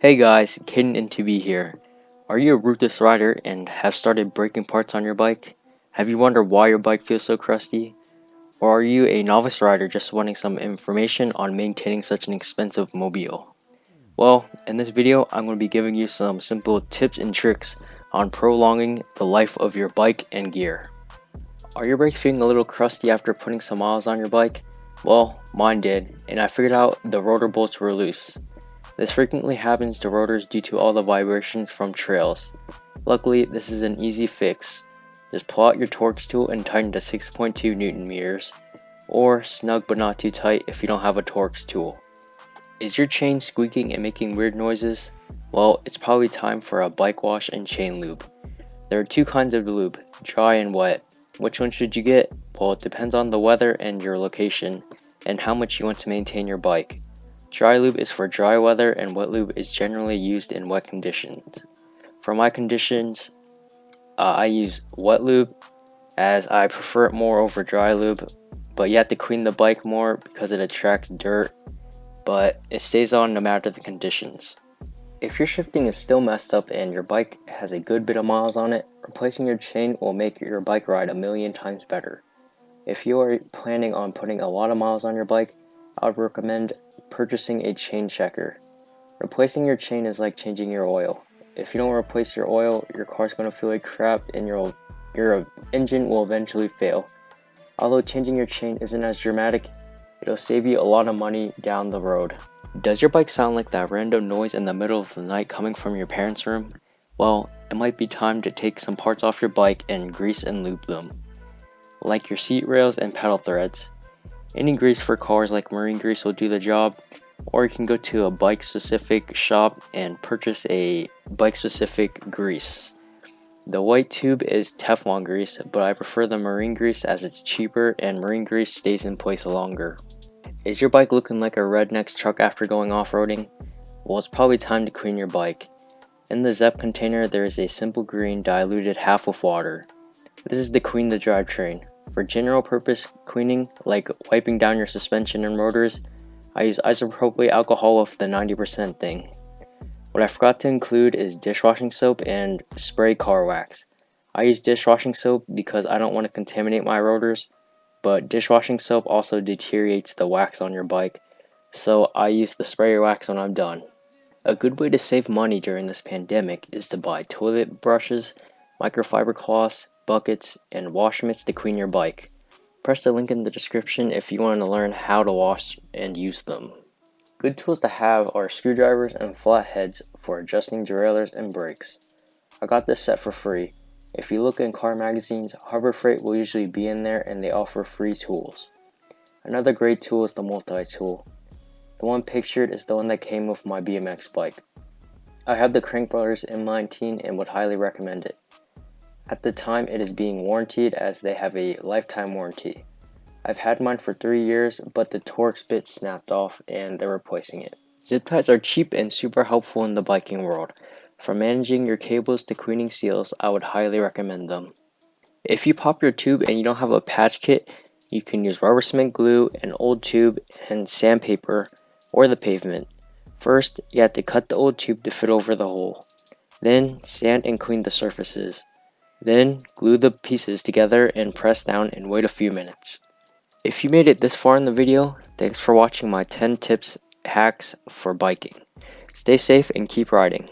Hey guys, Caden and TB here. Are you a rootless rider and have started breaking parts on your bike? Have you wondered why your bike feels so crusty? Or are you a novice rider just wanting some information on maintaining such an expensive mobile? Well, in this video, I'm going to be giving you some simple tips and tricks on prolonging the life of your bike and gear. Are your brakes feeling a little crusty after putting some miles on your bike? Well, mine did, and I figured out the rotor bolts were loose. This frequently happens to rotors due to all the vibrations from trails. Luckily, this is an easy fix. Just pull out your Torx tool and tighten to 6.2 Newton meters, or snug but not too tight if you don't have a Torx tool. Is your chain squeaking and making weird noises? Well, it's probably time for a bike wash and chain lube. There are two kinds of lube, dry and wet. Which one should you get? Well, it depends on the weather and your location, and how much you want to maintain your bike. Dry lube is for dry weather and wet lube is generally used in wet conditions. For my conditions, I use wet lube as I prefer it more over dry lube, but you have to clean the bike more because it attracts dirt, but it stays on no matter the conditions. If your shifting is still messed up and your bike has a good bit of miles on it, replacing your chain will make your bike ride a million times better. If you are planning on putting a lot of miles on your bike, I would recommend purchasing a chain checker. Replacing your chain is like changing your oil. If you don't replace your oil, your car's going to feel like crap and your engine will eventually fail. Although changing your chain isn't as dramatic, it'll save you a lot of money down the road. Does your bike sound like that random noise in the middle of the night coming from your parents' room? Well, it might be time to take some parts off your bike and grease and lube them, like your seat rails and pedal threads. Any grease for cars like marine grease will do the job, or you can go to a bike specific shop and purchase a bike specific grease. The white tube is Teflon grease, but I prefer the marine grease as it's cheaper and marine grease stays in place longer. Is your bike looking like a redneck's truck after going off-roading? Well, it's probably time to clean your bike. In the Zep container, there is a simple green diluted half with water. This is to clean the drivetrain. For general purpose cleaning, like wiping down your suspension and rotors, I use isopropyl alcohol with the 90% thing. What I forgot to include is dishwashing soap and spray car wax. I use dishwashing soap because I don't want to contaminate my rotors, but dishwashing soap also deteriorates the wax on your bike, so I use the spray wax when I'm done. A good way to save money during this pandemic is to buy toilet brushes, microfiber cloths, buckets, and wash mitts to clean your bike. Press the link in the description if you want to learn how to wash and use them. Good tools to have are screwdrivers and flatheads for adjusting derailleurs and brakes. I got this set for free. If you look in car magazines, Harbor Freight will usually be in there and they offer free tools. Another great tool is the Multitool. The one pictured is the one that came with my BMX bike. I have the Crank Brothers M19 and would highly recommend it. At the time, it is being warranted as they have a lifetime warranty. I've had mine for 3 years, but the Torx bit snapped off and they're replacing it. Zip ties are cheap and super helpful in the biking world. From managing your cables to cleaning seals, I would highly recommend them. If you pop your tube and you don't have a patch kit, you can use rubber cement glue, an old tube, and sandpaper, or the pavement. First, you have to cut the old tube to fit over the hole. Then, sand and clean the surfaces. Then, glue the pieces together and press down and wait a few minutes. If you made it this far in the video, thanks for watching my 10 tips hacks for biking. Stay safe and keep riding.